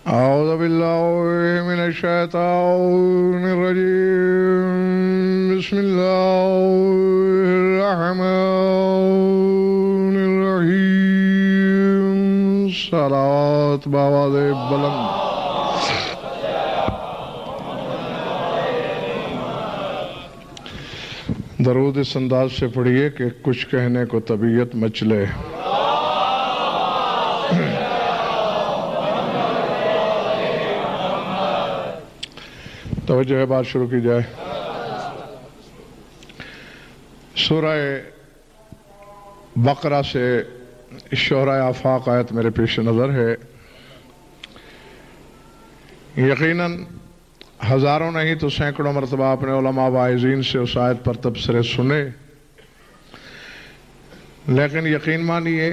أعوذ بالله من الشيطان الرجيم بسم الله الرحمن الرحيم صلوات بآواز بلند درود اس انداز سے پڑھیے کہ کچھ کہنے کو طبیعت مچلے توجہ ہے، بات شروع کی جائے۔ سورہ بقرہ سے شعراء آفاق آیت میرے پیش نظر ہے۔ یقیناً ہزاروں نہیں تو سینکڑوں مرتبہ اپنے علماء واعظین سے اس آیت پر تبصرے سنے، لیکن یقین مانیے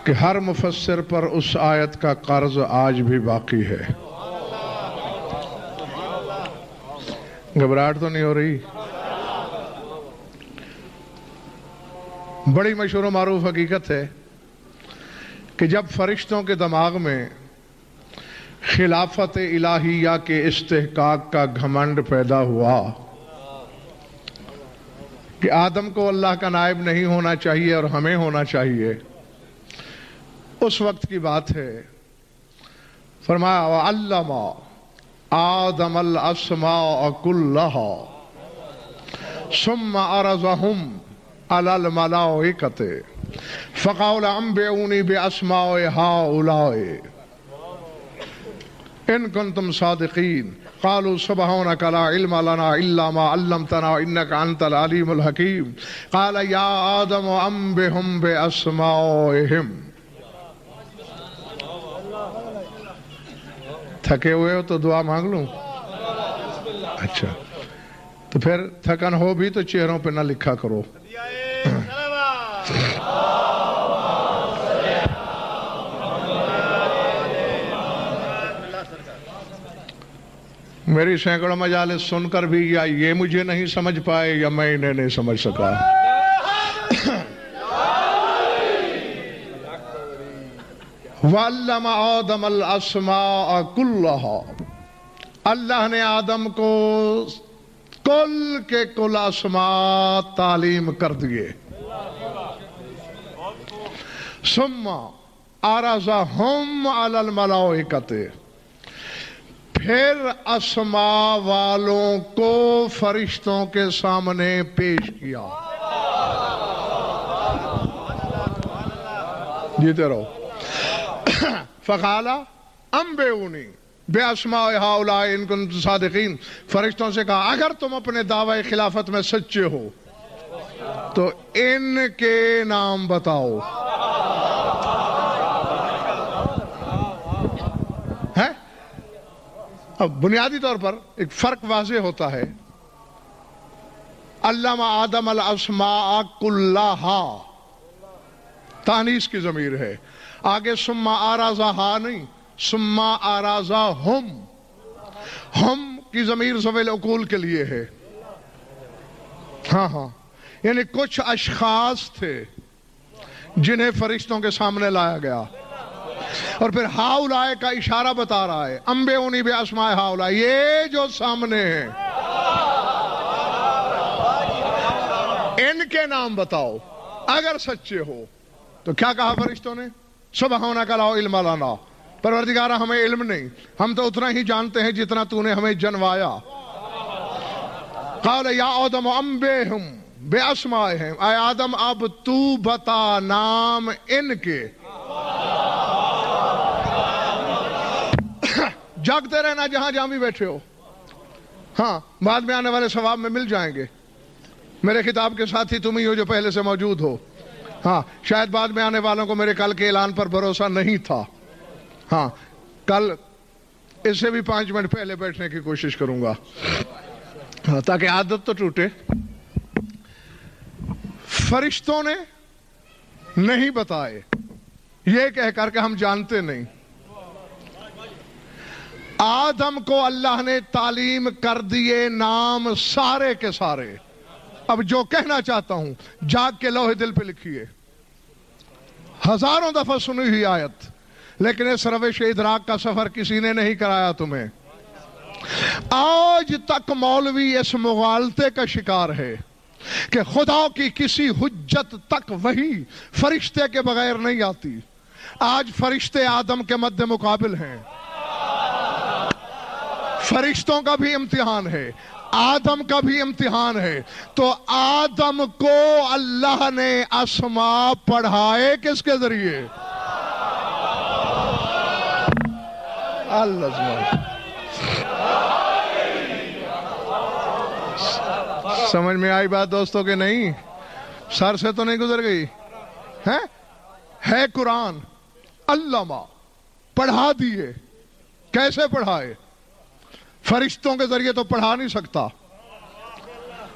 کہ ہر مفسر پر اس آیت کا قرض آج بھی باقی ہے۔ گھبراہٹ تو نہیں ہو رہی؟ بڑی مشہور و معروف حقیقت ہے کہ جب فرشتوں کے دماغ میں خلافت الہیہ کے استحقاق کا گھمنڈ پیدا ہوا کہ آدم کو اللہ کا نائب نہیں ہونا چاہیے اور ہمیں ہونا چاہیے، اس وقت کی بات ہے۔ فرمایا وَعَلَّمَ آدم الاسماء كلها ثم عرضهم على الملائكة فقال انبئوني باسماء هؤلاء ان كنتم صادقين قالوا سبحانك لا علم لنا الا ما علمتنا انك انت العليم الحكيم قال يا آدم انبئهم باسمائهم۔ تھکے ہوئے ہو تو دعا مانگ لوں؟ اچھا، تو پھر تھکن ہو بھی تو چہروں پہ نہ لکھا کرو۔ میری سینکڑوں مجالس سن کر بھی یا یہ مجھے نہیں سمجھ پائے یا میں انہیں نہیں سمجھ سکا۔ وَعَلَّمَ آدَمَ الْأَسْمَاءَ كُلَّهَا، اللہ نے آدم کو کل کے کل اسماء تعلیم کر دیے۔ ثُمَّ عَرَضَهُمْ عَلَى الْمَلَائِكَةِ، پھر اسماء والوں کو فرشتوں کے سامنے پیش کیا۔ جیتے رہو۔ فقال انبئونی باسماء ہؤلاء ان کنتم صادقین، فرشتوں سے کہا اگر تم اپنے دعوی خلافت میں سچے ہو تو ان کے نام بتاؤ۔ ہے اب بنیادی طور پر ایک فرق واضح ہوتا ہے۔ علم آدم الاسماء کلہا تانیث کی ضمیر ہے، آگے ثم عرضہا نہیں، ثم عرضہم، ہم کی ضمیر ذوی العقول کے لیے ہے۔ ہاں یعنی کچھ اشخاص تھے جنہیں فرشتوں کے سامنے لایا گیا، اور پھر ہؤلاء کا اشارہ بتا رہا ہے، انبئونی باسماء ہؤلاء، یہ جو سامنے ہیں ان کے نام بتاؤ اگر سچے ہو۔ تو کیا کہا فرشتوں نے؟ سبحانک لا علم لنا، پروردگارہ ہمیں علم نہیں، ہم تو اتنا ہی جانتے ہیں جتنا تو نے ہمیں جنوایا۔ قال یا آدم انبئہم باسمائہم، اے آدم اب تو بتا نام ان کے۔ جاگتے رہنا جہاں جہاں بھی بیٹھے ہو، ہاں بعد میں آنے والے ثواب میں مل جائیں گے۔ میرے خطاب کے ساتھی تم ہی ہو جو پہلے سے موجود ہو۔ ہاں شاید بعد میں آنے والوں کو میرے کل کے اعلان پر بھروسہ نہیں تھا، ہاں کل اس سے بھی 5 منٹ پہلے بیٹھنے کی کوشش کروں گا تاکہ عادت تو ٹوٹے۔ فرشتوں نے نہیں بتائے یہ کہہ کر کہ ہم جانتے نہیں، آدم کو اللہ نے تعلیم کر دیے نام سارے کے سارے۔ اب جو کہنا چاہتا ہوں جاگ کے لوح دل پہ لکھیے، ہزاروں دفعہ سنی ہوئی آیت، لیکن اس روش ادراک کا سفر کسی نے نہیں کرایا تمہیں. آج تک مولوی اس مغالطے کا شکار ہے کہ خدا کی کسی حجت تک وہی فرشتے کے بغیر نہیں آتی. آج فرشتے آدم کے مد مقابل ہیں. فرشتوں کا بھی امتحان ہے, آدم کا بھی امتحان ہے. تو آدم کو اللہ نے اسماء پڑھائے کس کے ذریعے؟ اللہ. سمجھ میں آئی بات دوستوں کہ نہیں؟ سر سے تو نہیں گزر گئی ہے؟ قرآن علامہ پڑھا دیے. کیسے پڑھائے؟ فرشتوں کے ذریعے تو پڑھا نہیں سکتا,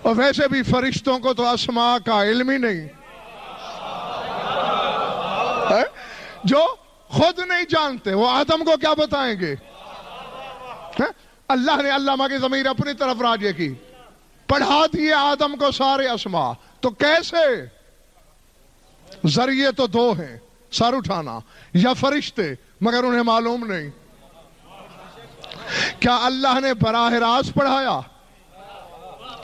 اور ویسے بھی فرشتوں کو تو اسماء کا علم ہی نہیں, جو خود نہیں جانتے وہ آدم کو کیا بتائیں گے؟ اللہ نے علامہ کی ضمیر اپنی طرف راجع کی, پڑھا دیے آدم کو سارے اسماء. تو کیسے؟ ذریعے تو دو ہیں, سر اٹھانا یا فرشتے, مگر انہیں معلوم نہیں. کیا اللہ نے براہ راست پڑھایا؟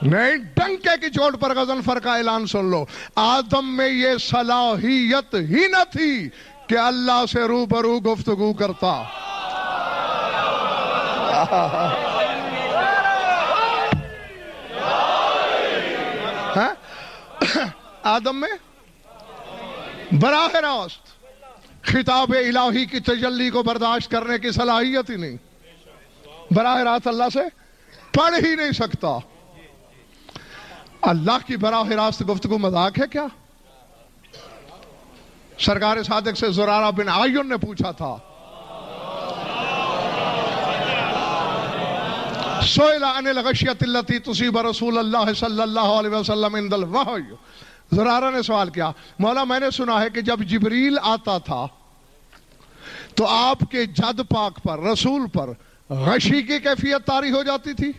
نہیں. ڈنکے کی چوٹ پر غضنفر کا اعلان سن لو. آدم میں یہ صلاحیت ہی نہ تھی کہ اللہ سے روبرو گفتگو کرتا. آدم میں براہ راست خطاب الہی کی تجلی کو برداشت کرنے کی صلاحیت ہی نہیں. براہ راست اللہ سے پڑھ ہی نہیں سکتا. اللہ کی براہ راست گفتگو مذاق ہے کیا؟ سرکار صادق سے زرارہ بن عیون نے پوچھا تھا, سئل عن الغشیۃ التی تصیب رسول اللہ صلی اللہ علیہ وسلم عند الوحی. زرارہ نے سوال کیا, مولا میں نے سنا ہے کہ جب جبریل آتا تھا تو آپ کے جد پاک پر, رسول پر غشی کی کیفیت طاری ہو جاتی تھی.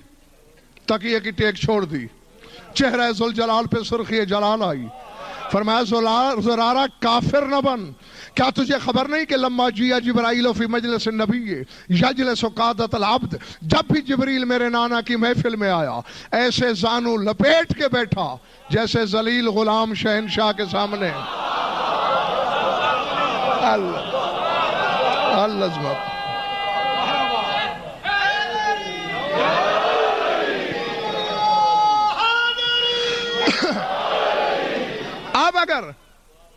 تکیے کی ٹیک چھوڑ دی, چہرہ ذوالجلال پہ سرخی جلال آئی. فرمایا زرارہ کافر نہ بن, کیا تجھے خبر نہیں کہ لما جیہ جبرائیل فی مجلس النبی یجلس قعدۃ العبد, جب بھی جبریل میرے نانا کی محفل میں آیا ایسے زانو لپیٹ کے بیٹھا جیسے ذلیل غلام شہنشاہ کے سامنے. اللہ عظمت. اب اگر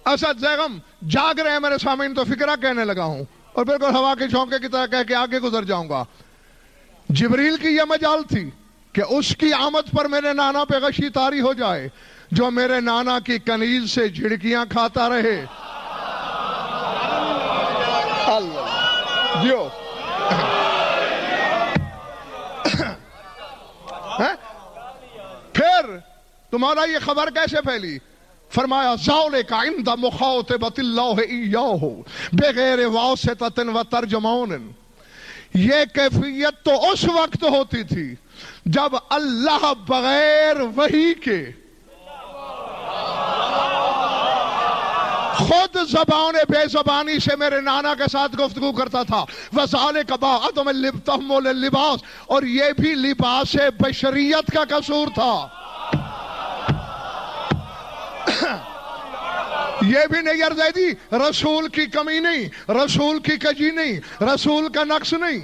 اسد زیغم جاگ رہے ہیں میرے سامعین تو فکرہ کہنے لگا ہوں اور بالکل ہوا کے جھونکے کی طرح کہہ کے آگے گزر جاؤں گا. جبریل کی یہ مجال تھی کہ اس کی آمد پر میرے نانا پہ غشی طاری ہو جائے جو میرے نانا کی کنیز سے جھڑکیاں کھاتا رہے. اللہ جیو. پھر تمہارا یہ خبر کیسے پھیلی؟ فرمایا ذالک عند مخاطبۃ اللہ ایاہ بغیر واسطۃ و ترجمان. یہ کیفیت تو اس وقت ہوتی تھی جب اللہ بغیر وحی کے خود زبان بے زبانی سے میرے نانا کے ساتھ گفتگو کرتا تھا. وَذَلِكَ بَعْضُ مِن تَحْمُلِ اللِّبَاسِ, اور یہ بھی لباس بشریت کا قصور تھا. یہ بھی نہیں ارزیدی, رسول کی کمی نہیں, رسول کی کجی نہیں, رسول کا نقص نہیں.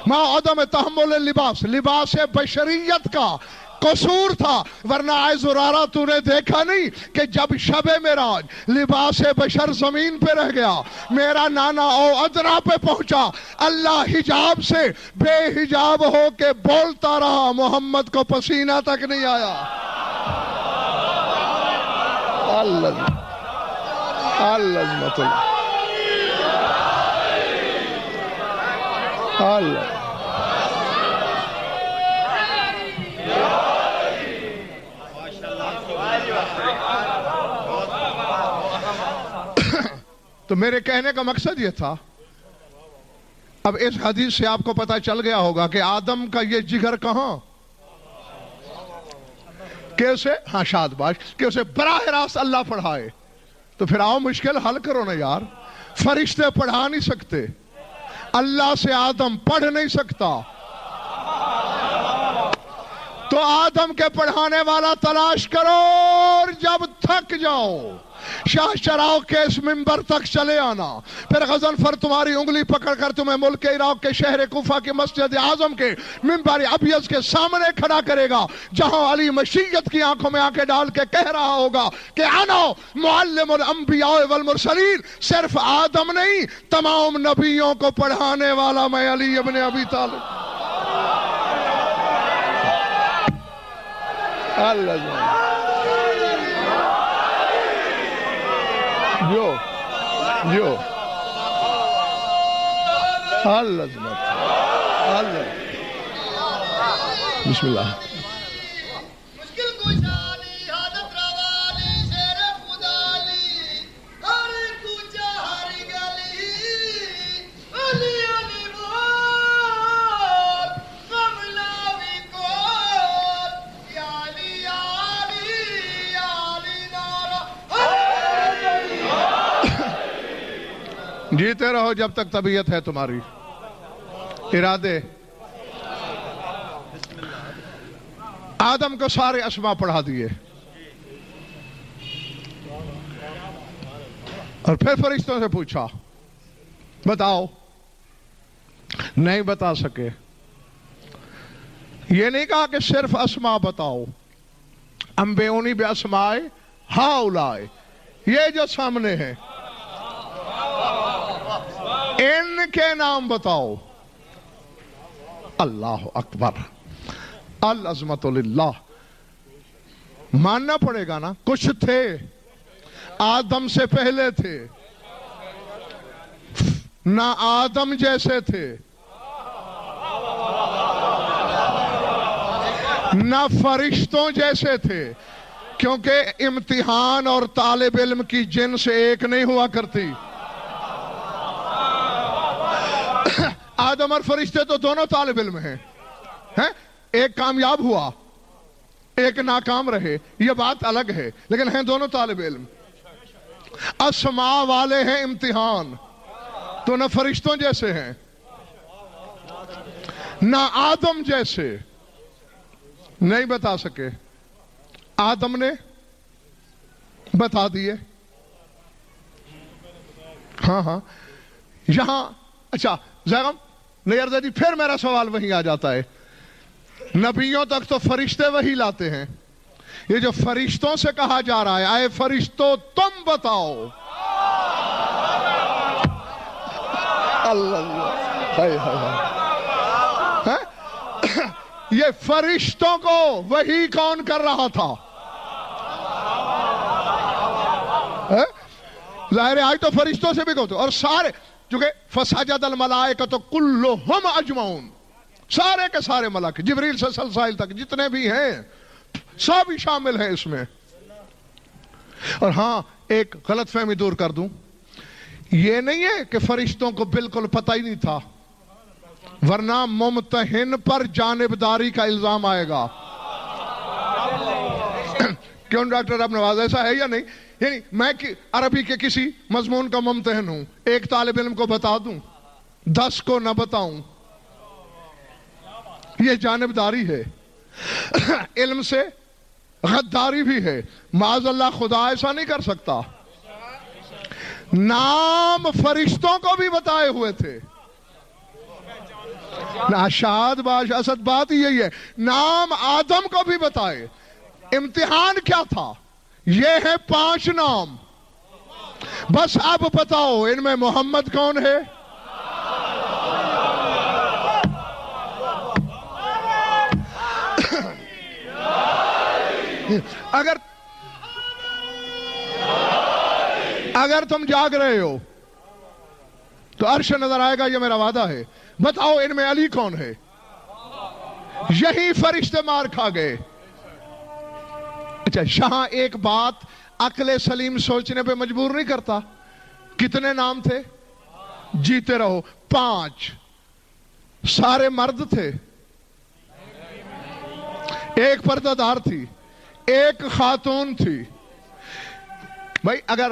ما عدم تحمل اللباس, لباس بشریت کا قصور تھا. ورنہ اے زرارہ تو نے دیکھا نہیں کہ جب شب معراج لباس بشر زمین پہ رہ گیا, میرا نانا او ادنا پہ پہنچا, اللہ حجاب سے بے حجاب ہو کے بولتا رہا, محمد کو پسینہ تک نہیں آیا. اللہ عظمت اللہ. تو میرے کہنے کا مقصد یہ تھا, اب اس حدیث سے آپ کو پتہ چل گیا ہوگا کہ آدم کا یہ جگر کہاں, کہ اسے ہاں شاد باش کہ اسے براہ راست اللہ پڑھائے. تو پھر آؤ مشکل حل کرو نا یار. فرشتے پڑھا نہیں سکتے، اللہ سے آدم پڑھ نہیں سکتا، تو آدم کے پڑھانے والا تلاش کرو، اور جب تھک جاؤ شاہ چراغ کے اس منبر تک چلے آنا، پھر غضنفر تمہاری انگلی پکڑ کر تمہیں ملک عراق کے شہر کوفہ کی مسجد اعظم کے منبر ابیض کے سامنے کھڑا کرے گا، جہاں علی مشیت کی آنکھوں میں آنکھیں ڈال کے کہہ رہا ہوگا کہ انا معلم الانبیاء والمرسلین، صرف آدم نہیں تمام نبیوں کو پڑھانے والا میں علی ابن ابی طالب۔ اللہ جو اللہ اللہ بسم اللہ۔ مشکل کشالی حادث روالی شیر خدالی ہر کوچہ ہر گلی علی علی بول قبلاوی کول یا علی یا علی یا علی نارا۔ جیتے رہو جب تک طبیعت ہے تمہاری، ارادے۔ آدم کو سارے اسماء پڑھا دیے، اور پھر فرشتوں سے پوچھا بتاؤ، نہیں بتا سکے۔ یہ نہیں کہا کہ صرف اسماء بتاؤ، انبئونی باسماء ہؤلاء، یہ جو سامنے ہے ان کے نام بتاؤ۔ اللہ اکبر، العظمت للہ۔ ماننا پڑے گا نا، کچھ تھے آدم سے پہلے تھے، نہ آدم جیسے تھے نہ فرشتوں جیسے تھے، کیونکہ امتحان اور طالب علم کی جنس ایک نہیں ہوا کرتی۔ آدم اور فرشتے تو دونوں طالب علم ہیں، ایک کامیاب ہوا ایک ناکام رہے، یہ بات الگ ہے، لیکن ہیں دونوں طالب علم۔ اسماء والے ہیں امتحان، تو نہ فرشتوں جیسے ہیں نہ آدم جیسے، نہیں بتا سکے۔ آدم نے بتا دیے، ہاں یہاں اچھا زیغم نیئر زیدی، پھر میرا سوال وہیں آ جاتا ہے، نبیوں تک تو فرشتے وہی لاتے ہیں، یہ جو فرشتوں سے کہا جا رہا ہے آئے فرشتوں تم بتاؤ، اللہ یہ فرشتوں کو وہی کون کر رہا تھا؟ ظاہر ہے آج تو فرشتوں سے بھی کہتے، اور سارے چونکہ فسجد الملائکۃ کلھم اجمعون، سارے کے سارے ملائکے جبریل سے سلسائل تک جتنے بھی ہیں سب شامل ہیں اس میں۔ اور ہاں ایک غلط فہمی دور کر دوں، یہ نہیں ہے کہ فرشتوں کو بالکل پتہ ہی نہیں تھا، ورنہ ممتحن پر جانبداری کا الزام آئے گا۔ کیوں ڈاکٹر اب نواز ایسا ہے یا نہیں؟ یعنی میں عربی کے کسی مضمون کا ممتحن ہوں، ایک طالب علم کو بتا دوں 10 کو نہ بتاؤں، یہ جانبداری ہے، علم سے غداری بھی ہے۔ معاذ اللہ خدا ایسا نہیں کر سکتا۔ نام فرشتوں کو بھی بتائے ہوئے تھے، ناشاد باش اسد بات یہی ہے، نام آدم کو بھی بتائے۔ امتحان کیا تھا؟ یہ ہے 5 نام، بس اب بتاؤ ان میں محمد کون ہے؟ اگر تم جاگ رہے ہو تو عرش نظر آئے گا، یہ میرا وعدہ ہے۔ بتاؤ ان میں علی کون ہے؟ یہی فرشتے مار کھا گئے۔ اچھا شاہ ایک بات عقل سلیم سوچنے پہ مجبور نہیں کرتا، کتنے نام تھے؟ جیتے رہو 5، سارے مرد تھے، ایک پردہ دار تھی، ایک خاتون تھی۔ بھائی اگر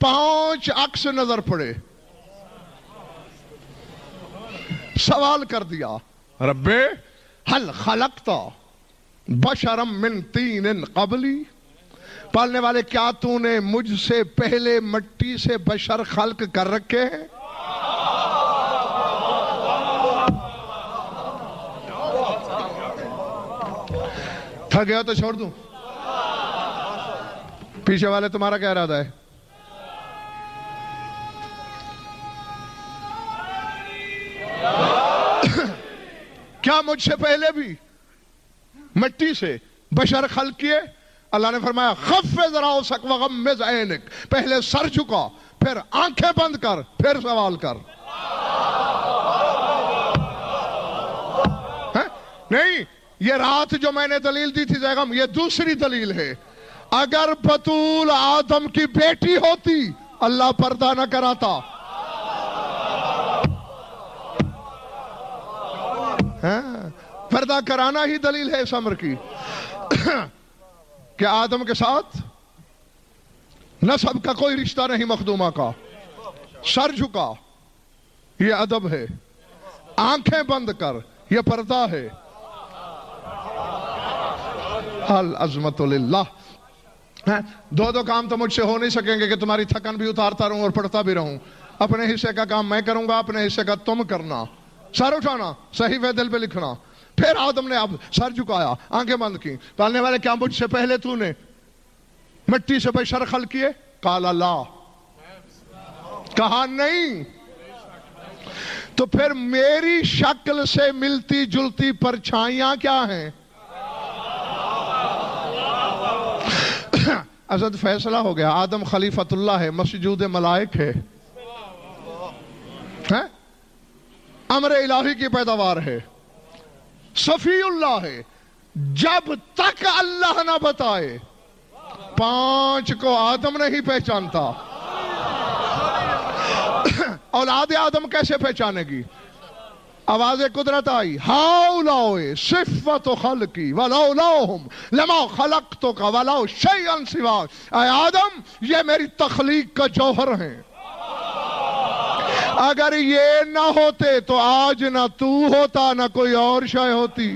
5 عکس نظر پڑے. سوال کر دیا رب حل خلقت بشرا من طین قبلی، پالنے والے کیا تو نے مجھ سے پہلے مٹی سے بشر خلق کر رکھے ہیں؟ تھک گیا تو چھوڑ دوں؟ پیچھے والے تمہارا کیا ارادہ ہے؟ کیا مجھ سے پہلے بھی مٹی سے بشر خلق کیے؟ اللہ نے فرمایا خفض رأسک وغمض عینک، پہلے سر جھکا پھر آنکھیں بند کر پھر سوال کر. نہیں، یہ رات جو میں نے دلیل دی تھی زیغم، یہ دوسری دلیل ہے. اگر بطول آدم کی بیٹی ہوتی اللہ پردہ نہ کراتا. پردہ کرانا ہی دلیل ہے اس امر کی کہ آدم کے ساتھ نسب کا کوئی رشتہ نہیں مخدومہ کا. سر جھکا یہ ادب ہے، آنکھیں بند کر یہ پردہ ہے. العظمت للہ. دو کام تو مجھ سے ہو نہیں سکیں گے کہ تمہاری تھکن بھی اتارتا رہوں اور پڑھتا بھی رہوں. اپنے حصے کا کام میں کروں گا، اپنے حصے کا تم کرنا. سر اٹھانا، صحیفہ دل پہ لکھنا. پھر آدم نے اب سر جھکایا، آنکھیں بند کی. پالنے والے کیا مجھ سے پہلے تو نے مٹی سے بشر خلق کیے؟ قال لا، کہا نہیں. تو پھر میری شکل سے ملتی جلتی پرچھائیاں کیا ہیں؟ ازد فیصلہ ہو گیا. آدم خلیفۃ اللہ ہے، مسجود ملائک ہے، امر الہی کی پیداوار ہے، صفی اللہ ہے. جب تک اللہ نہ بتائے 5 کو آدم نہیں پہچانتا. اولاد آدم کیسے پہچانے گی؟ آواز قدرت آئی، ہاؤلاؤ صفت خلقی ولولاہم لما خلقتک ولو شیئا سواک. اے آدم یہ میری تخلیق کا جوہر ہیں، اگر یہ نہ ہوتے تو آج نہ تو ہوتا نہ کوئی اور شے ہوتی.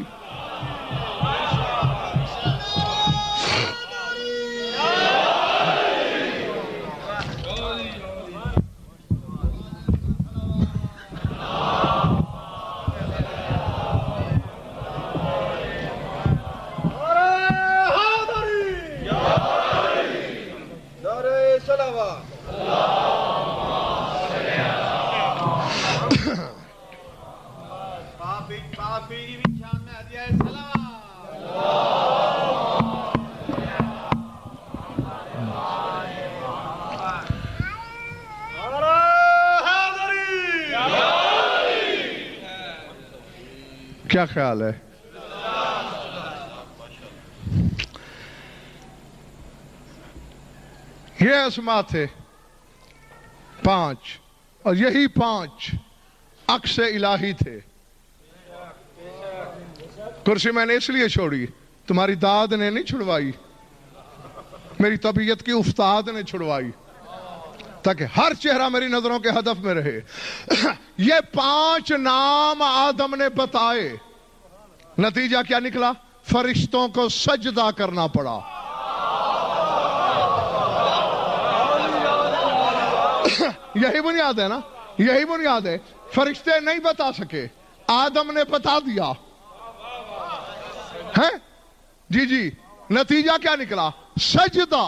کیا خیال ہے؟ یہ اسماء تھے 5 اور یہی 5 عکس الہی تھے. کرسی میں نے اس لیے چھوڑی، تمہاری داد نے نہیں چھڑوائی، میری طبیعت کی افتاد نے چھڑوائی، تاکہ ہر چہرہ میری نظروں کے ہدف میں رہے. یہ 5 نام آدم نے بتائے، نتیجہ کیا نکلا؟ فرشتوں کو سجدہ کرنا پڑا. یہی بنیاد ہے نا، یہی بنیاد ہے. فرشتے نہیں بتا سکے، آدم نے بتا دیا ہے. جی نتیجہ کیا نکلا؟ سجدہ.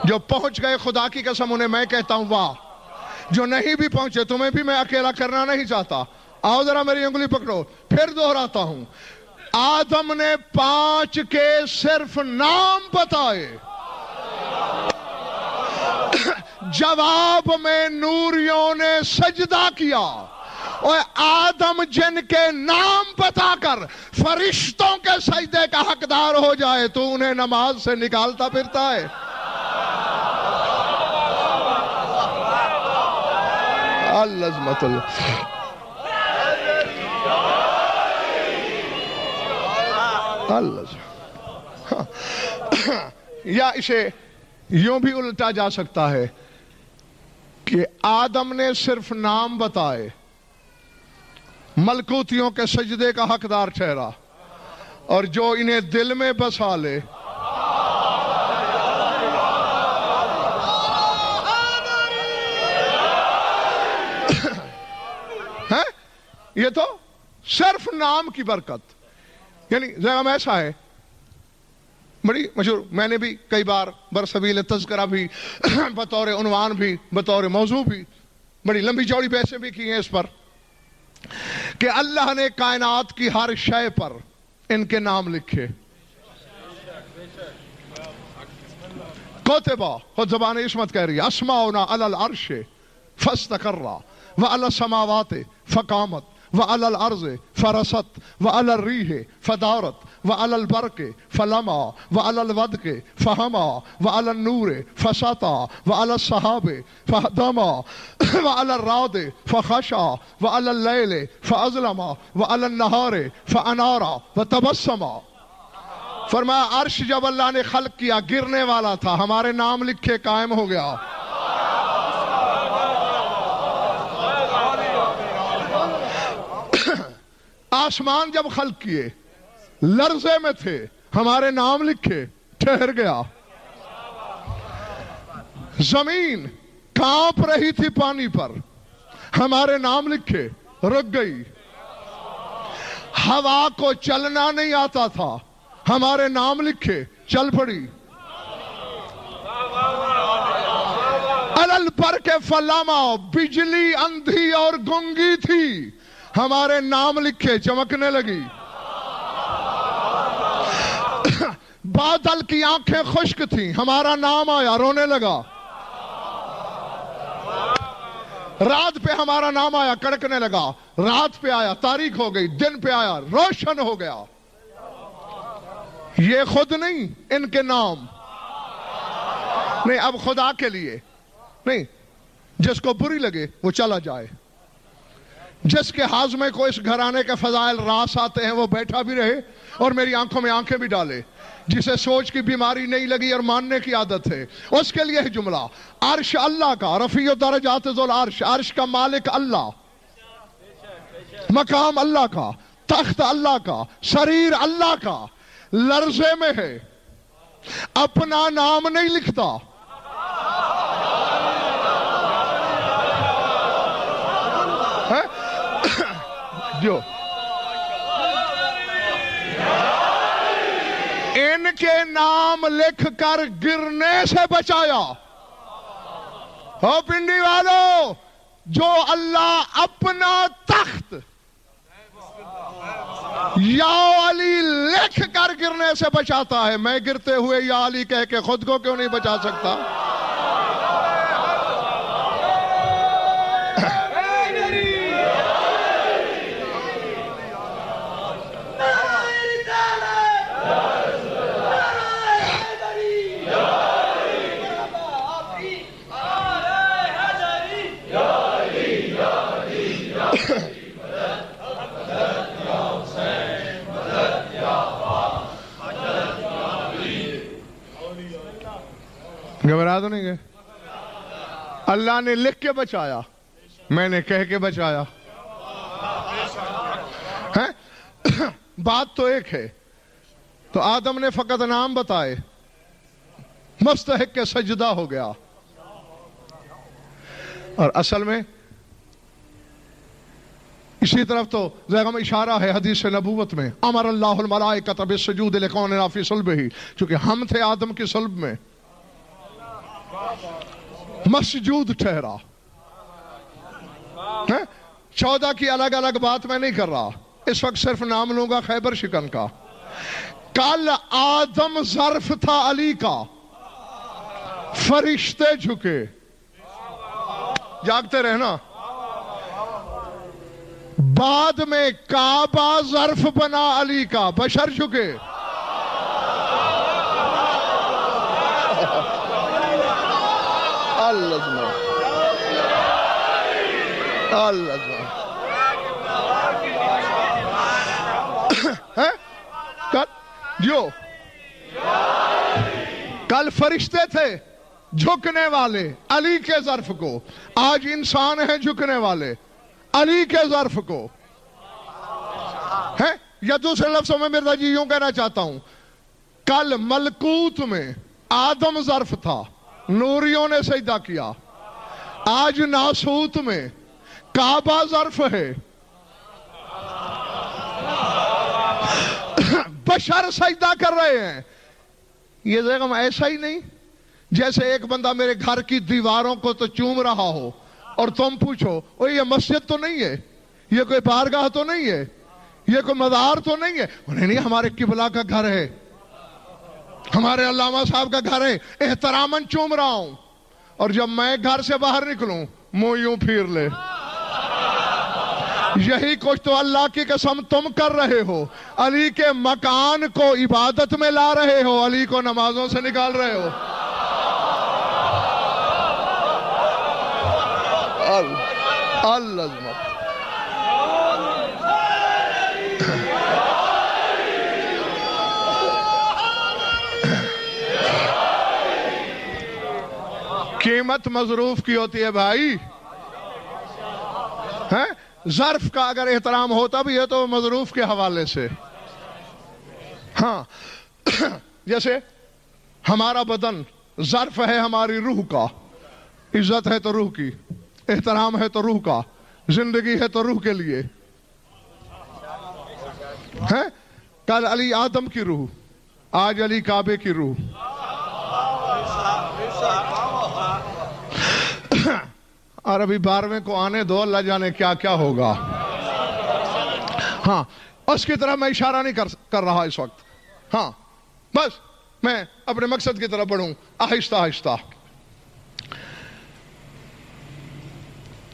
جو پہنچ گئے خدا کی قسم انہیں میں کہتا ہوں واہ. جو نہیں بھی پہنچے تمہیں بھی میں اکیلا کرنا نہیں چاہتا. آؤ ذرا میری انگلی پکڑو. پھر دہراتا ہوں، آدم نے 5 کے صرف نام بتائے، جواب میں نوریوں نے سجدہ کیا. اور آدم جن کے نام بتا کر فرشتوں کے سجدے کا حقدار ہو جائے تو انہیں نماز سے نکالتا پھرتا ہے. العظمت اللہ. یا اسے یوں بھی الٹا جا سکتا ہے کہ آدم نے صرف نام بتائے، ملکوتیوں کے سجدے کا حقدار ٹھہرا، اور جو انہیں دل میں بسا لے یہ تو صرف نام کی برکت. یعنی زیغم ایسا ہے، بڑی مشہور، میں نے بھی کئی بار برسبیل تذکرہ بھی بطور عنوان بھی بطور موضوع بھی بڑی لمبی چوڑی بحثیں بھی کی ہیں اس پر، کہ اللہ نے کائنات کی ہر شے پر ان کے نام لکھے. کوتبہ خود زبان عصمت کہہ رہی ہے، اسماؤنا علی العرش فاستقرا وعلی السماوات فقامت وعلى الأرض فرست وعلى الريح فدارت وعلى البرق فلمع وعلى الودق فهمع وعلى النور فسطع وعلى السحاب فهدمع وعلى الرعد فخشع وعلى الليل فأظلم وعلى النهار فأنار وتبسم. فرمایا عرش جب اللہ نے خلق کیا گرنے والا تھا، ہمارے نام لکھے قائم ہو گیا. آسمان جب خلق کیے لرزے میں تھے، ہمارے نام لکھے ٹھہر گیا. زمین کانپ رہی تھی پانی پر، ہمارے نام لکھے رک گئی. ہوا کو چلنا نہیں آتا تھا، ہمارے نام لکھے چل پڑی. الل پر کے فلاما، بجلی اندھی اور گنگی تھی، ہمارے نام لکھے چمکنے لگی. بادل کی آنکھیں خشک تھیں، ہمارا نام آیا رونے لگا. رات پہ ہمارا نام آیا کڑکنے لگا، رات پہ آیا تاریک ہو گئی، دن پہ آیا روشن ہو گیا. یہ خود نہیں، ان کے نام نہیں. اب خدا کے لیے نہیں، جس کو بری لگے وہ چلا جائے، جس کے ہاضمے کو اس گھرانے کے فضائل راس آتے ہیں وہ بیٹھا بھی رہے اور میری آنکھوں میں آنکھیں بھی ڈالے. جسے سوچ کی بیماری نہیں لگی اور ماننے کی عادت ہے، اس کے لیے جملہ عرش اللہ کا، رفیع درجات ذو العرش، عرش کا مالک اللہ، مقام اللہ کا، تخت اللہ کا، شریر اللہ کا، لرزے میں ہے، اپنا نام نہیں لکھتا. جو ان کے نام لکھ کر گرنے سے بچایا. ہو پنڈی والو، جو اللہ اپنا تخت یا علی لکھ کر گرنے سے بچاتا ہے، میں گرتے ہوئے یا علی کہہ کے خود کو کیوں نہیں بچا سکتا؟ گھبرا تو نہیں گئے؟ اللہ نے لکھ کے بچایا، میں نے کہہ کے بچایا. بات تو ایک ہے. تو آدم نے فقط نام بتائے، مستحق کے سجدہ ہو گیا. اور اصل میں اسی طرف تو زیغم اشارہ ہے حدیث نبوت میں، امر اللہ الملائکۃ بالسجود لکوننا فی صلبہ، چونکہ ہم تھے آدم کی صلب میں، مسجود ٹھہرا. 14 کی الگ الگ بات میں نہیں کر رہا، اس وقت صرف نام لوں گا خیبر شکن کا. کل آدم ظرف تھا علی کا، فرشتے جھکے. جاگتے رہنا. بعد میں کعبہ ظرف بنا علی کا، بشر جھکے. کل فرشتے تھے جھکنے والے علی کے ظرف کو، آج انسان ہیں جھکنے والے علی کے ظرف کو ہے، یا دوسرے لفظوں میں مرزا جی یوں کہنا چاہتا ہوں، کل ملکوت میں آدم ظرف تھا، نوریوں نے سجدہ کیا، آج ناسوت میں کعبہ ظرف ہے، بشر سجدہ کر رہے ہیں۔ یہ زیغم ایسا ہی نہیں جیسے ایک بندہ میرے گھر کی دیواروں کو تو چوم رہا ہو اور تم پوچھو اوہ یہ مسجد تو نہیں ہے، یہ کوئی بارگاہ تو نہیں ہے، یہ کوئی مزار تو نہیں ہے، نہیں ہمارے قبلہ کا گھر ہے، ہمارے علامہ صاحب کا گھر ہے، احتراماً چوم رہا ہوں، اور جب میں گھر سے باہر نکلوں منہ یوں پھیر لے۔ یہی کچھ تو اللہ کی قسم تم کر رہے ہو، علی کے مکان کو عبادت میں لا رہے ہو، علی کو نمازوں سے نکال رہے ہو۔ اللہ قیمت مصروف کی ہوتی ہے بھائی، ہیں؟ ظرف کا اگر احترام ہوتا بھی ہے تو مصروف کے حوالے سے۔ ہاں جیسے ہمارا بدن ظرف ہے ہماری روح کا، عزت ہے تو روح کی، احترام ہے تو روح کا، زندگی ہے تو روح کے لیے ہے۔ کل علی آدم کی روح، آج علی کعبے کی روح۔ اور ابھی 12ویں کو آنے دو، اللہ جانے کیا کیا ہوگا۔ ہاں اس کی طرح میں اشارہ نہیں کر رہا اس وقت، ہاں بس میں اپنے مقصد کی طرف بڑھوں آہستہ آہستہ۔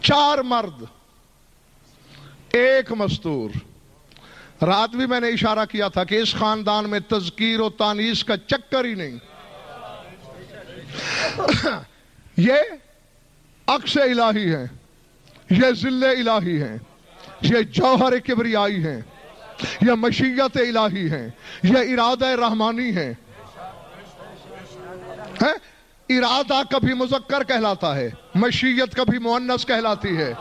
4 مرد 1 مستور۔ رات بھی میں نے اشارہ کیا تھا کہ اس خاندان میں تذکیر و تانیث کا چکر ہی نہیں، یہ عکس الہی ہیں، یہ ذل الہی ہیں، یہ جوہر کبریائی ہیں، یہ مشیت الہی ہیں، یہ ارادہ رحمانی ہیں۔ ارادہ کبھی مذکر کہلاتا ہے، مشیت کبھی مؤنث کہلاتی ہے۔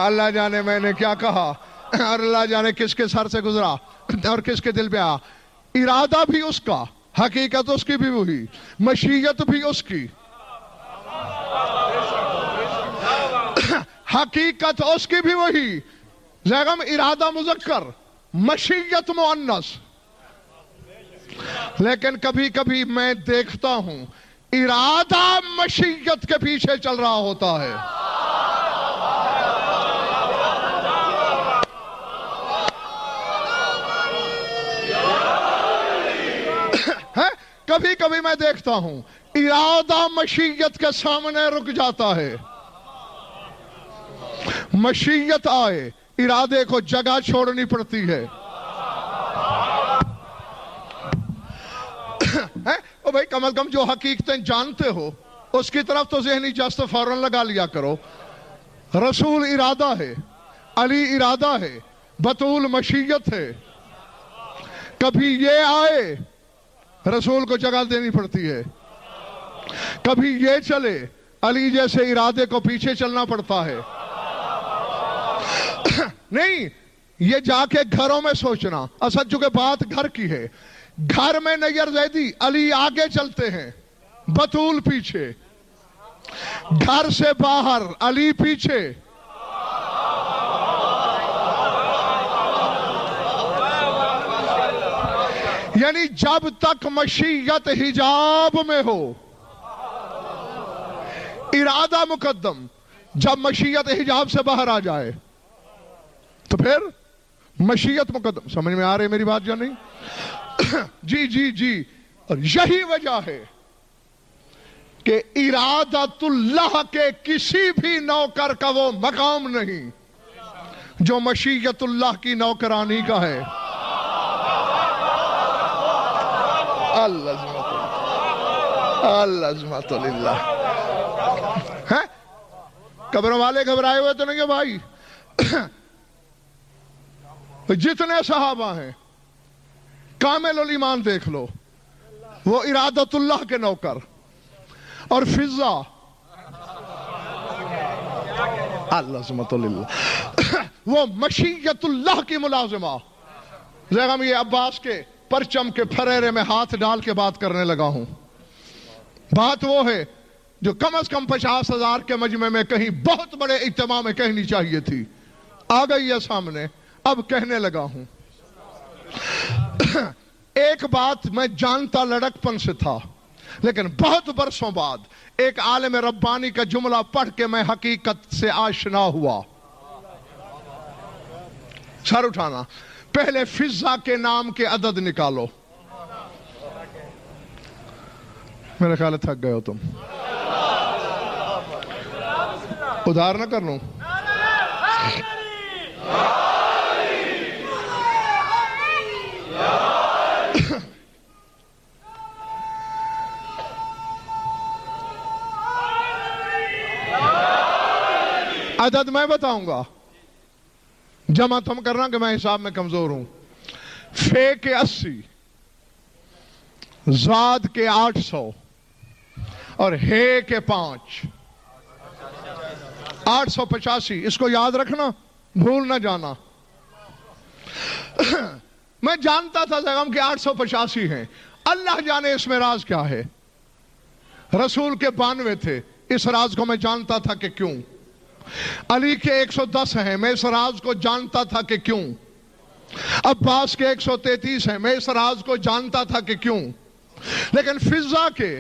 اللہ جانے میں نے کیا کہا اور اللہ جانے کس کے سر سے گزرا اور کس کے دل پہ آیا۔ ارادہ بھی اس کا، حقیقت اس کی بھی وہی، مشیت بھی اس کی، حقیقت اس کی بھی وہی۔ زیغم ارادہ مذکر، مشیت مؤنث۔ لیکن کبھی کبھی میں دیکھتا ہوں ارادہ مشیت کے پیچھے چل رہا ہوتا ہے۔ کبھی کبھی میں دیکھتا ہوں ارادہ مشیت کے سامنے رک جاتا ہے، مشیت آئے ارادے کو جگہ چھوڑنی پڑتی ہے۔ او بھائی کم از کم جو حقیقتیں جانتے ہو اس کی طرف تو ذہنی جست فوراً لگا لیا کرو۔ رسول ارادہ ہے، علی ارادہ ہے، بطول مشیت ہے۔ کبھی یہ آئے رسول کو جگہ دینی پڑتی ہے، کبھی یہ چلے علی جیسے ارادے کو پیچھے چلنا پڑتا ہے۔ نہیں یہ جا کے گھروں میں سوچنا، اصل چونکہ بات گھر کی ہے، گھر میں نیر زیدی علی آگے چلتے ہیں، بطول پیچھے، گھر سے باہر علی پیچھے۔ یعنی جب تک مشیت حجاب میں ہو ارادہ مقدم، جب مشیت حجاب سے باہر آ جائے تو پھر مشیت مقدم۔ سمجھ میں آ رہی میری بات یا نہیں؟ جی جی جی، اور یہی وجہ ہے کہ ارادت اللہ کے کسی بھی نوکر کا وہ مقام نہیں جو مشیت اللہ کی نوکرانی کا ہے۔ العظمت للہ۔ قبر والے گھبرائے ہوئے تو نہیں ہے بھائی؟ جتنے صحابہ ہیں کامل الایمان دیکھ لو، وہ ارادت اللہ کے نوکر، اور فضا العظمت للہ وہ مشیت اللہ کی ملازمہ۔ زیغم یہ عباس کے پرچم کے پھریرے میں ہاتھ ڈال کے بات کرنے لگا ہوں۔ بات وہ ہے جو کم از کم 50,000 کے مجمع میں کہیں بہت بڑے اجتماع میں کہنی چاہیے تھی، آ گئی ہے سامنے، اب کہنے لگا ہوں۔ ایک بات میں جانتا لڑکپن سے تھا، لیکن بہت برسوں بعد ایک عالم ربانی کا جملہ پڑھ کے میں حقیقت سے آشنا ہوا۔ سر اٹھانا، پہلے فضا کے نام کے عدد نکالو۔ میرے خیال ہے تھک گئے ہو تم، ادھار نہ کر لوں۔ عدد میں بتاؤں گا، جمع تم کرنا کہ میں حساب میں کمزور ہوں۔ فے کے 80، زاد کے 800 اور ہے کے 5، 885۔ اس کو یاد رکھنا، بھول نہ جانا۔ میں جانتا تھا زغم کہ 885 ہیں، اللہ جانے اس میں راز کیا ہے۔ رسول کے 92 تھے، اس راز کو میں جانتا تھا کہ کیوں۔ علی کے 110 ہیں، میں اس راز کو جانتا تھا کہ کیوں۔ عباس کے 133 ہیں، میں اس راز کو جانتا تھا کہ کیوں۔ لیکن فضا کے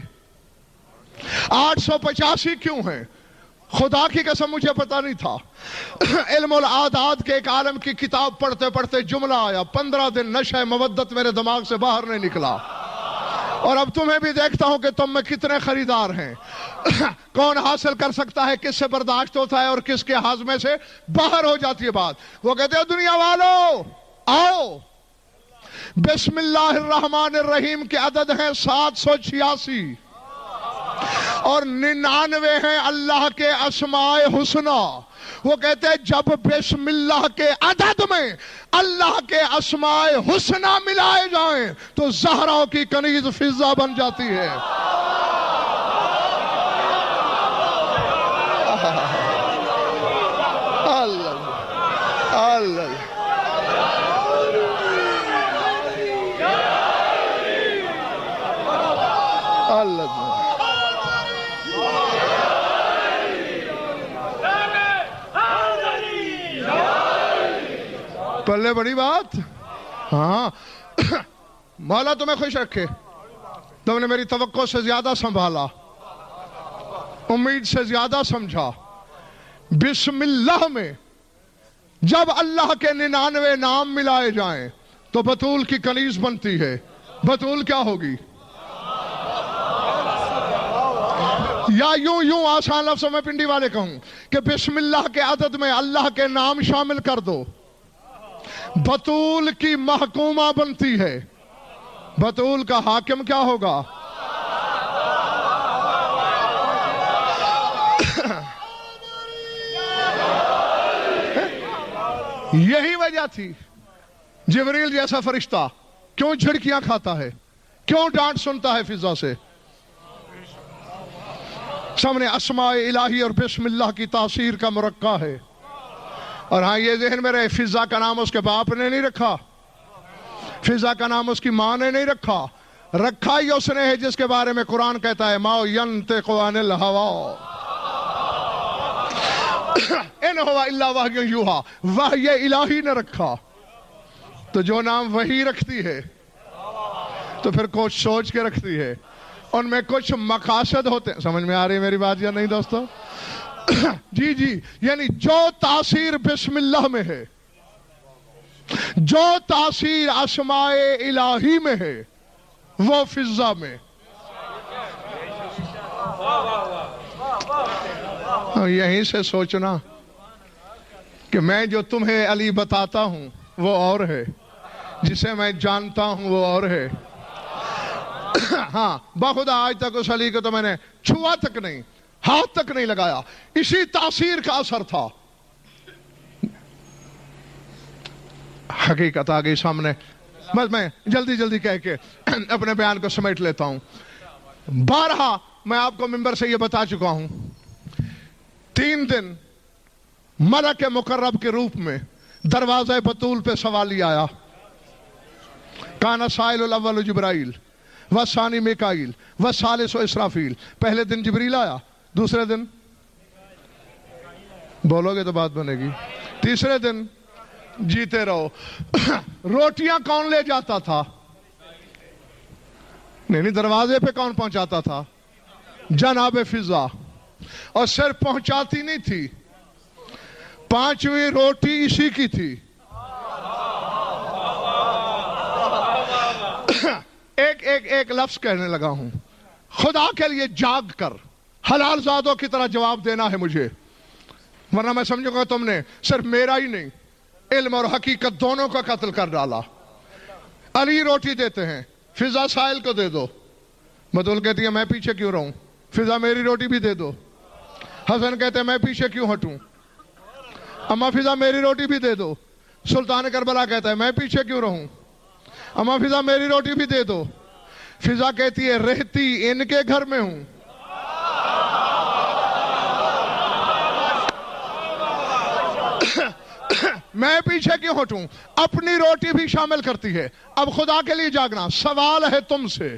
885 کیوں ہیں، خدا کی قسم مجھے پتا نہیں تھا۔ علم العادات کے ایک عالم کی کتاب پڑھتے پڑھتے جملہ آیا، 15 دن نشہ مودت میرے دماغ سے باہر نہیں نکلا۔ اور اب تمہیں بھی دیکھتا ہوں کہ تم میں کتنے خریدار ہیں۔ کون حاصل کر سکتا ہے، کس سے برداشت ہوتا ہے اور کس کے ہاضمے سے باہر ہو جاتی ہے بات۔ وہ کہتے ہیں دنیا والو آؤ، بسم اللہ الرحمن الرحیم کے عدد ہیں 786 اور 99 ہیں اللہ کے اسماء حسنہ۔ وہ کہتے ہیں جب بسم اللہ کے عدد میں اللہ کے اسماء حسنہ ملائے جائیں تو زہرا کی کنیز فضا بن جاتی ہے۔ اللہ اللہ اللہ پلے بڑی بات۔ ہاں مولا تمہیں خوش رکھے، تم نے میری توقع سے زیادہ سنبھالا، امید سے زیادہ سمجھا۔ بسم اللہ میں جب اللہ کے 99 نام ملائے جائیں تو بطول کی کنیز بنتی ہے۔ بطول کیا ہوگی؟ یا یوں آسان لفظوں میں پنڈی والے کہوں کہ بسم اللہ کے عدد میں اللہ کے نام شامل کر دو، بطول کی محکومہ بنتی ہے۔ بطول کا حاکم کیا ہوگا؟ یہی وجہ تھی جبریل جیسا فرشتہ کیوں جھڑکیاں کھاتا ہے، کیوں ڈانٹ سنتا ہے فضا سے۔ سامنے اسماء الہی اور بسم اللہ کی تاثیر کا مرقع ہے۔ اور ہاں یہ ذہن میں رہے، فضا کا نام اس کے باپ نے نہیں رکھا، فضا کا نام اس کی ماں نے نہیں رکھا، رکھا ہی اس نے ہے جس کے بارے میں قرآن کہتا ہے ما ینطق عن الہوا ان هو الا وحی یوحی، وحی الہی نے رکھا۔ تو جو نام وحی رکھتی ہے تو پھر کچھ سوچ کے رکھتی ہے، ان میں کچھ مقاصد ہوتے ہیں۔ سمجھ میں آ رہی ہے میری بات یا نہیں دوستو؟ جی جی، یعنی جو تاثیر بسم اللہ میں ہے، جو تاثیر اسماء الہی میں ہے، وہ فضا میں۔ یہیں سے سوچنا کہ میں جو تمہیں علی بتاتا ہوں وہ اور ہے، جسے میں جانتا ہوں وہ اور ہے۔ ہاں بخدا آج تک اس علی کو تو میں نے چھوا تک نہیں، ہاتھ تک نہیں لگایا، اسی تاثیر کا اثر تھا۔ حقیقت آ گئی سامنے۔ بس میں جلدی جلدی کہہ کے اپنے بیان کو سمیٹ لیتا ہوں. بارہا میں آپ کو منبر سے یہ بتا چکا ہوں, 3 دن ملک مقرب کے روپ میں دروازہ بطول پہ سوالی آیا. کانا سائل الاول جبرائیل والثانی میکائیل والثالث اسرافیل. پہلے دن جبریل آیا, دوسرے دن بولو گے تو بات بنے گی, تیسرے دن جیتے رہو. روٹیاں کون لے جاتا تھا؟ نہیں دروازے پہ کون پہنچاتا تھا؟ جناب فضا. اور صرف پہنچاتی نہیں تھی, 5ویں روٹی اسی کی تھی. ایک لفظ کہنے لگا ہوں, خدا کے لیے جاگ کر حلال زادوں کی طرح جواب دینا ہے مجھے, ورنہ میں سمجھوں گا تم نے صرف میرا ہی نہیں علم اور حقیقت دونوں کا قتل کر ڈالا. علی روٹی دیتے ہیں, فضا سائل کو دے دو. بطول کہتی ہے میں پیچھے کیوں رہوں, فضا میری روٹی بھی دے دو. حسن کہتے ہیں میں پیچھے کیوں ہٹوں, اما فضا میری روٹی بھی دے دو. سلطان کربلا کہتا ہے میں پیچھے کیوں رہوں, اما فضا میری روٹی بھی دے دو. فضا کہتی ہے رہتی ان کے گھر میں ہوں. میں پیچھے کیوں ہٹوں, اپنی روٹی بھی شامل کرتی ہے. اب خدا کے لیے جاگنا, سوال ہے تم سے,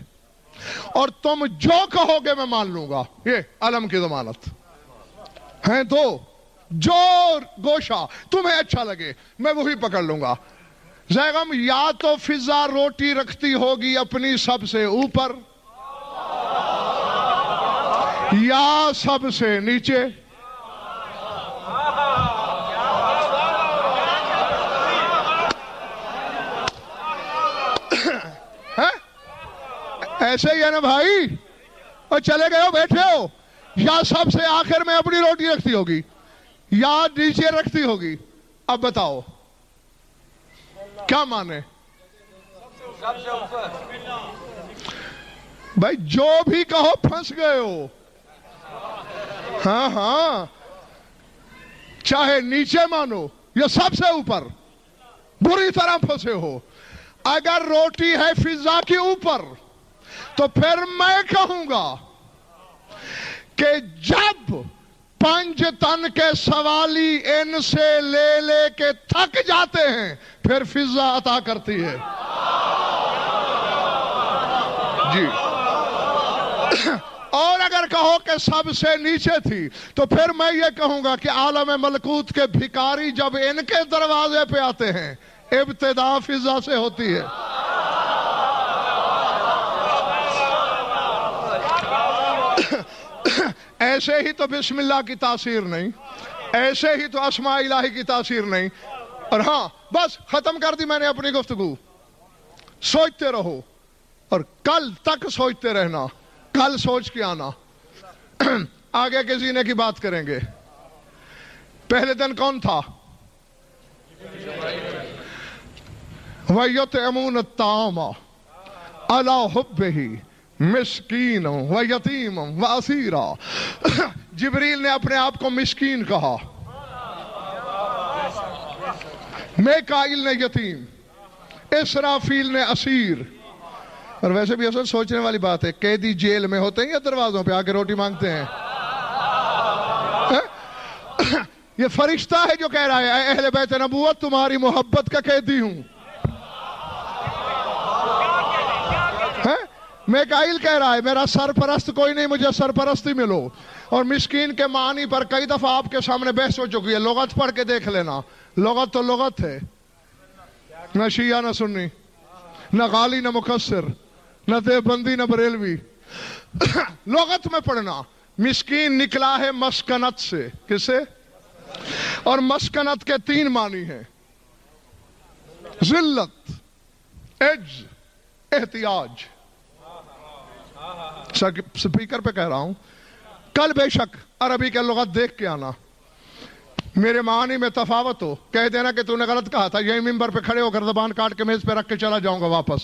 اور تم جو کہو گے میں مان لوں گا. یہ علم کی ضمانت ہیں دو, جو گوشہ تمہیں اچھا لگے میں وہی پکڑ لوں گا. زیغم یا تو فضا روٹی رکھتی ہوگی اپنی سب سے اوپر یا سب سے نیچے. ایسے ہی ہے نا بھائی, اور چلے گئے ہو بیٹھے ہو, یا سب سے آخر میں اپنی روٹی رکھتی ہوگی یا نیچے رکھتی ہوگی. اب بتاؤ کیا مانے بھائی, جو بھی کہو پھنس گئے ہو. ہاں چاہے نیچے مانو یا سب سے اوپر, بری طرح پھنسے ہو. اگر روٹی ہے فضا کے اوپر تو پھر میں کہوں گا کہ جب 5 تن کے سوالی ان سے لے کے تھک جاتے ہیں پھر فضا عطا کرتی ہے. جی. اور اگر کہو کہ سب سے نیچے تھی تو پھر میں یہ کہوں گا کہ عالم ملکوت کے بھکاری جب ان کے دروازے پہ آتے ہیں ابتدا فضا سے ہوتی ہے. ایسے ہی تو بسم اللہ کی تاثیر نہیں, ایسے ہی تو اسماء الہی کی تاثیر نہیں. اور ہاں بس ختم کر دی میں نے اپنی گفتگو. سوچتے رہو اور کل تک سوچتے رہنا, کل سوچ کے آنا. آگے کے زینے کی بات کریں گے. پہلے دن کون تھا؟ وَيُطْعِمُونَ الطَّعَامَ عَلَىٰ حُبِّهِ مسکین و یتیم و اسیرا. جبریل نے اپنے آپ کو مسکین کہا, میکائیل نے یتیم, اسرافیل نے اسیر. اور ویسے بھی اصل سوچنے والی بات ہے, قیدی جیل میں ہوتے ہیں یا دروازوں پہ آ کے روٹی مانگتے ہیں؟ یہ فرشتہ ہے جو کہہ رہا ہے اے اہل بیت نبوت تمہاری محبت کا قیدی ہوں. میکائیل کہہ رہا ہے میرا سرپرست کوئی نہیں, مجھے سرپرستی ملو. اور مسکین کے معنی پر کئی دفعہ آپ کے سامنے بحث ہو چکی ہے, لغت پڑھ کے دیکھ لینا. لغت تو لغت ہے, نہ شیعہ نہ سنی, نہ غالی نہ مقصر, نہ دیوبندی نہ بریلوی. لغت میں پڑھنا. مسکین نکلا ہے مسکنت سے. کس سے؟ اور مسکنت کے 3 معنی ہیں, ذلت, عجز, احتیاج. سپیکر پہ کہہ رہا ہوں, کل بے شک عربی کے لغت دیکھ کے آنا, میرے معنی میں تفاوت ہو کہہ دینا کہ تو نے غلط کہا تھا, یہی منبر پہ کھڑے ہو کر زبان کاٹ کے میز پہ رکھ کے چلا جاؤں گا واپس.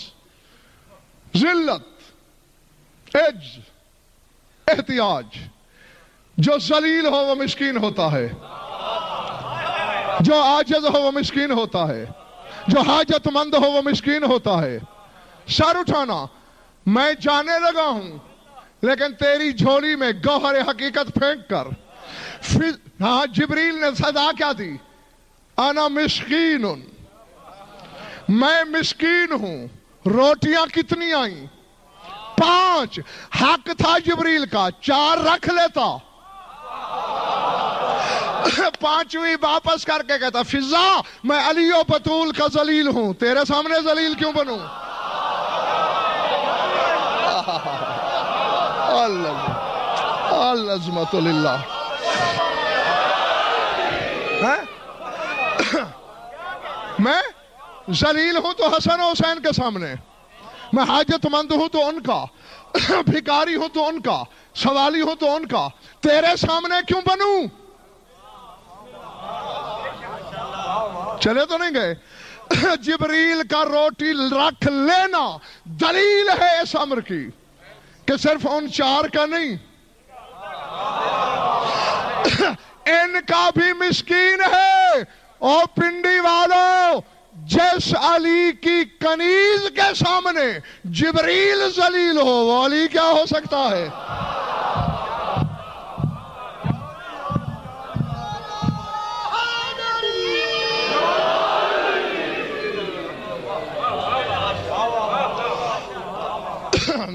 ذلت, عجز, احتیاج. جو ذلیل ہو وہ مسکین ہوتا ہے, جو عاجز ہو وہ مسکین ہوتا ہے. جو حاجت مند ہو وہ مسکین ہوتا ہے. سر اٹھانا. میں جانے لگا ہوں لیکن تیری جھولی میں گوہر حقیقت پھینک کر ہاں جبریل نے صدا کیا دی؟ انا مسکین، میں مسکین ہوں. روٹیاں کتنی آئیں؟ 5. حق تھا جبریل کا 4 رکھ لیتا. 5ویں واپس کر کے کہتا فضا میں علی و بطول کا ذلیل ہوں، تیرے سامنے ذلیل کیوں بنوں؟ العظمت للہ. میں ذلیل ہوں تو حسن و حسین کے سامنے، میں حاجت مند ہوں تو ان کا، بھکاری ہوں تو ان کا، سوالی ہوں تو ان کا، تیرے سامنے کیوں بنوں؟ چلے تو نہیں گئے. جبریل کا روٹی رکھ لینا دلیل ہے اس امر کی کہ صرف ان 4 کا نہیں، ان کا بھی مسکین ہے. اور پنڈی والوں، جس علی کی کنیز کے سامنے جبریل ذلیل ہو وہ علی کیا ہو سکتا ہے؟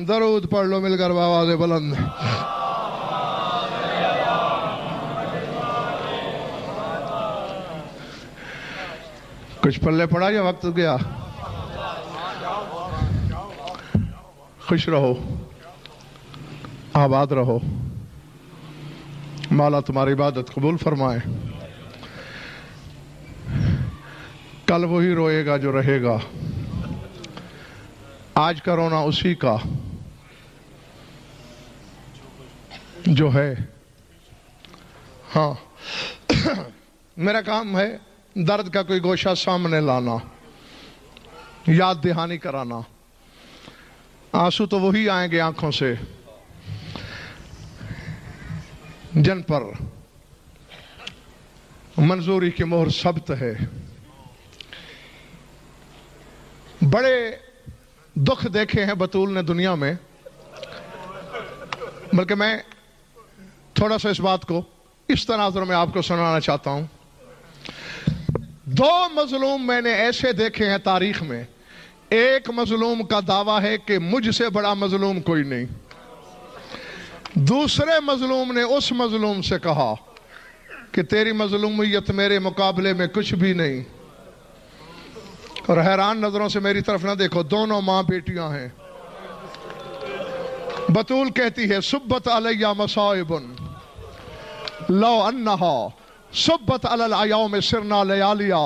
درود پڑھ لو مل کر آواز بلند. کچھ پلے پڑا یا وقت گیا؟ خوش رہو، آباد رہو، مولا تمہاری عبادت قبول فرمائے. کل وہی روئے گا جو رہے گا. آج کا رونا اسی کا جو ہے. ہاں میرا کام ہے درد کا کوئی گوشہ سامنے لانا، یاد دہانی کرانا. آنسو تو وہی آئیں گے آنکھوں سے جن پر منظوری کی مہر ثبت ہے. بڑے دکھ دیکھے ہیں بطول نے دنیا میں، بلکہ میں تھوڑا سا اس بات کو اس تناظر میں آپ کو سنانا چاہتا ہوں. 2 مظلوم میں نے ایسے دیکھے ہیں تاریخ میں. ایک مظلوم کا دعویٰ ہے کہ مجھ سے بڑا مظلوم کوئی نہیں. دوسرے مظلوم نے اس مظلوم سے کہا کہ تیری مظلومیت میرے مقابلے میں کچھ بھی نہیں. اور حیران نظروں سے میری طرف نہ دیکھو، دونوں ماں بیٹیاں ہیں. بطول کہتی ہے سبت علیہ مصائب لو انہا سبت علی الایام سرنا لیالیا.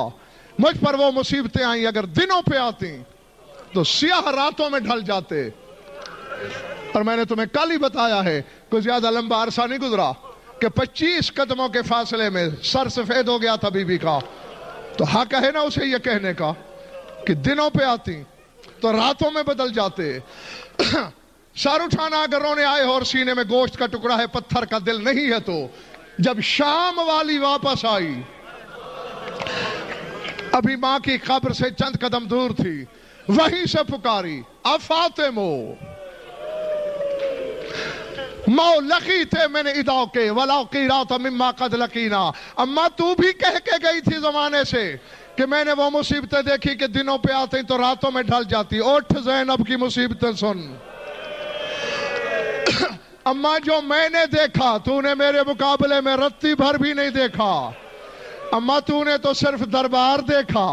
مجھ پر وہ مصیبتیں آئیں اگر دنوں پہ آتی تو سیاہ راتوں میں ڈھل جاتے. اور میں نے تمہیں کل ہی بتایا ہے، کوئی زیادہ لمبا عرصہ نہیں گزرا کہ 25 قدموں کے فاصلے میں سر سفید ہو گیا تھا بی بی کا. تو حق ہے نا اسے یہ کہنے کا کہ دنوں پہ آتی تو راتوں میں بدل جاتے. سر اٹھانا اگر رونے آئے ہو اور سینے میں گوشت کا ٹکڑا ہے پتھر کا دل نہیں ہے. تو جب شام والی واپس آئی، ابھی ماں کی قبر سے چند قدم دور تھی، وہیں سے پکاری افاطمو مو لقیتے میں نے اداؤ کے ولا قیرات مما قد لقینا. اما تو بھی کہہ کے گئی تھی زمانے سے کہ میں نے وہ مصیبتیں دیکھی کہ دنوں پہ آتے تو راتوں میں ڈھل جاتی. اٹھ زینب کی مصیبتیں سن. اما جو میں نے دیکھا تو نے میرے مقابلے میں رتی بھر بھی نہیں دیکھا. اما تو نے تو صرف دربار دیکھا،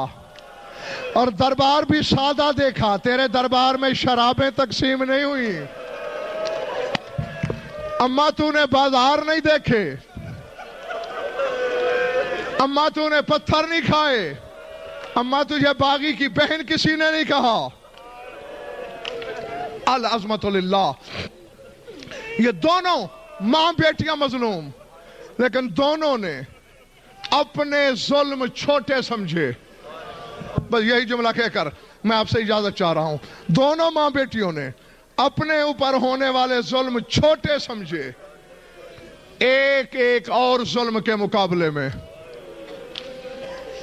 اور دربار بھی سادہ دیکھا. تیرے دربار میں شرابیں تقسیم نہیں ہوئی. اما تو نے بازار نہیں دیکھے. اما تو نے پتھر نہیں کھائے. اما تجھے باغی کی بہن کسی نے نہیں کہا. العظمت للہ. یہ دونوں ماں بیٹیاں مظلوم، لیکن دونوں نے اپنے ظلم چھوٹے سمجھے. بس یہی جملہ کہہ کر میں آپ سے اجازت چاہ رہا ہوں. دونوں ماں بیٹیوں نے اپنے اوپر ہونے والے ظلم چھوٹے سمجھے ایک ایک اور ظلم کے مقابلے میں.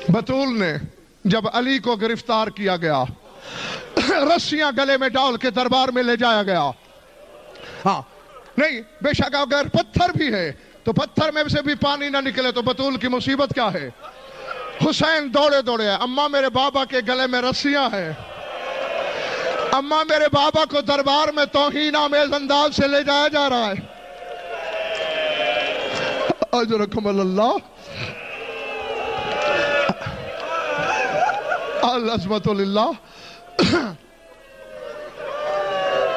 بطول نے جب علی کو گرفتار کیا گیا، رسیاں گلے میں ڈال کے دربار میں لے جایا گیا. ہاں نہیں، بے شک اگر پتھر بھی ہے تو پتھر میں سے بھی پانی نہ نکلے تو بطول کی مصیبت کیا ہے. حسین دوڑے دوڑے، اماں میرے بابا کے گلے میں رسیاں ہیں، اماں میرے بابا کو دربار میں توہین آمیز انداز سے لے جایا جا رہا ہے. اجرکم اللہ، العظمت للہ.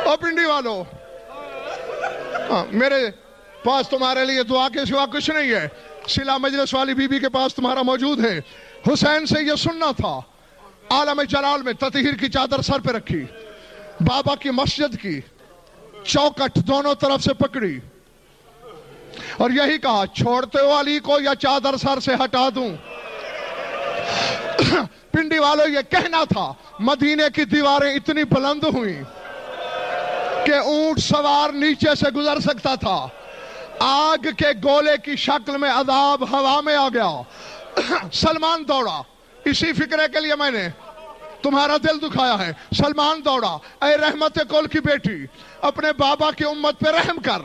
اور پنڈی والو، میرے پاس تمہارے لیے دعا کے سوا کچھ نہیں ہے. صلہ مجلس والی بی بی کے پاس تمہارا موجود ہے. حسین سے یہ سننا تھا، عالم جلال میں تطہیر کی چادر سر پہ رکھی، بابا کی مسجد کی چوکٹ دونوں طرف سے پکڑی اور یہی کہا، چھوڑتے ہو علی کو یا چادر سر سے ہٹا دوں. پنڈی والوں یہ کہنا تھا. مدینے کی دیواریں اتنی بلند ہوئیں کہ اونٹ سوار نیچے سے گزر سکتا تھا. آگ کے گولے کی شکل میں عذاب ہوا میں آ گیا. سلمان دوڑا، اسی فکرے کے لیے میں نے تمہارا دل دکھایا ہے. سلمان دوڑا، اے رحمت کل کی بیٹی، اپنے بابا کی امت پہ رحم کر.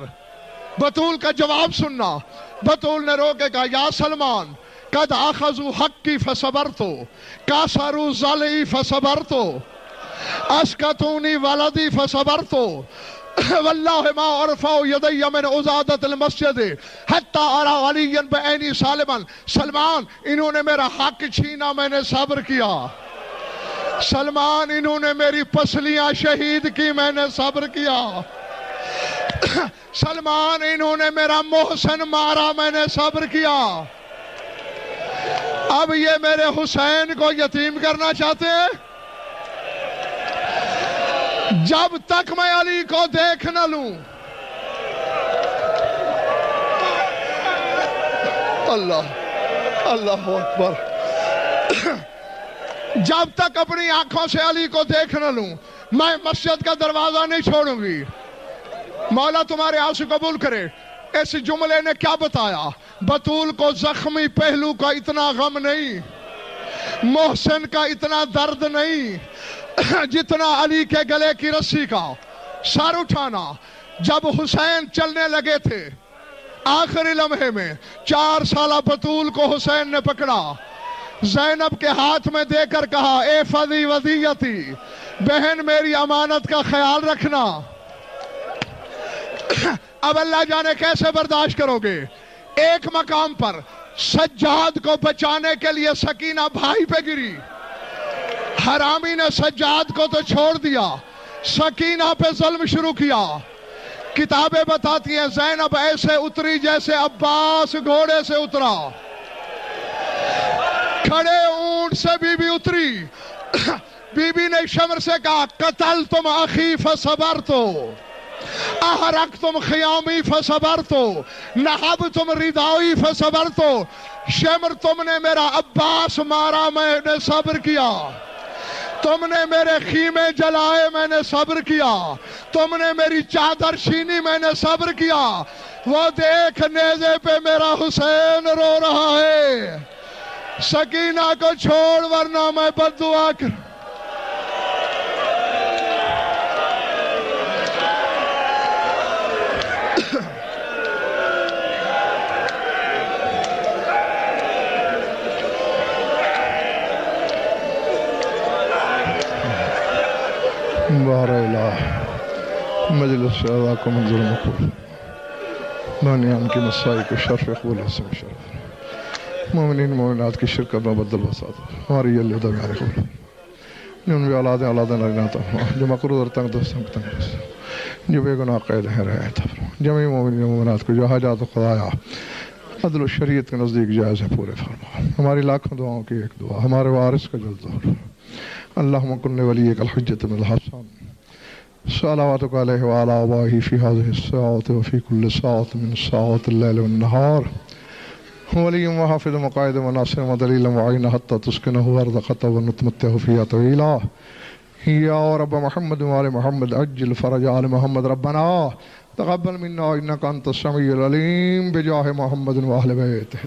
بطول کا جواب سننا. بطول نے رو کے کہا، یا سلمان، قد آخذوا حقی فصبرتو، کاسروا ظلی فصبرتو، اسکتونی ولدی فصبرتو، واللہ ما ارفع یدی من عزادت المسجد حتی ارى علی بعینی سالما. سلمان، انہوں نے میرا حق چھینا، میں نے صبر کیا. سلمان، انہوں نے میری پسلیاں شہید کی، میں نے صبر کیا. سلمان، انہوں نے میرا محسن مارا، میں نے صبر کیا. اب یہ میرے حسین کو یتیم کرنا چاہتے ہیں. جب تک میں علی کو دیکھ نہ لوں، اللہ اللہ اکبر، جب تک اپنی آنکھوں سے علی کو دیکھ نہ لوں، میں مسجد کا دروازہ نہیں چھوڑوں گی. مولا تمہارے آنسو قبول کرے. اس جملے نے کیا بتایا؟ بطول کو زخمی پہلو کا اتنا غم نہیں، محسن کا اتنا درد نہیں جتنا علی کے گلے کی رسی کا. سر اٹھانا. جب حسین چلنے لگے تھے آخری لمحے میں، 4 سالہ بطول کو حسین نے پکڑا، زینب کے ہاتھ میں دے کر کہا، اے فضی وضیتی، بہن میری امانت کا خیال رکھنا. اب اللہ جانے کیسے برداشت کرو گے. ایک مقام پر سجاد کو بچانے کے لیے سکینہ بھائی پہ گری، حرامی نے سجاد کو تو چھوڑ دیا، سکینہ پہ ظلم شروع کیا. کتابیں بتاتی ہیں زینب ایسے اتری جیسے عباس گھوڑے سے اترا. کھڑے اونٹ سے بی بی اتری. بی بی نے شمر سے کہا، قتلتم اخی فصبرتو، احرقتم خیامی فصبرتو، نہبتم ردائی فصبرتو. شمر، تم نے میرا عباس مارا، میں نے صبر کیا. تم نے میرے خیمے جلائے، میں نے صبر کیا. تم نے میری چادر چھینی، میں نے صبر کیا. وہ دیکھ نیزے پہ میرا حسین رو رہا ہے. سکینہ کو چھوڑ ورنہ میں بد دعا کر. بارہ الہ مجلس شہداء کو منظور مقبول، بانیان کی مسائی کو شرف قبول حسن شرف، مومنین مومنات کی شرکت میں بدل بسات ہماری یہ لیدہ بیارے قبول. جن بھی اولادیں لگناتا ہوں، جو مقرود اور تنگ دوستوں کی تنگ دوست، جو بے گناہ قید ہیں رہے تھا، جمعی مومنین مومنات کو جو حاجات و خدایا عدل و شریعت کے نزدیک جائز ہے پورے فرما. ہماری لاکھوں دعاؤں کی ایک دعا، ہمارے وارث کا جلد دور، اللہم کن ولیک الحجت من الحسن، صلواتک علیہ وعلی آبائہ فی هذه الساعة وفی کل ساعة من ساعات اللیل والنہار، ولی وحافظ مقائد وناصر ودلیل وعین حتی تسکنہ ارض ونتمتع فیہا طویلا. یا رب محمد وآل محمد عجل فرج آل محمد. ربنا تقبل منا انک انت السمیع العلیم بجاہ محمد وآل بیتہ.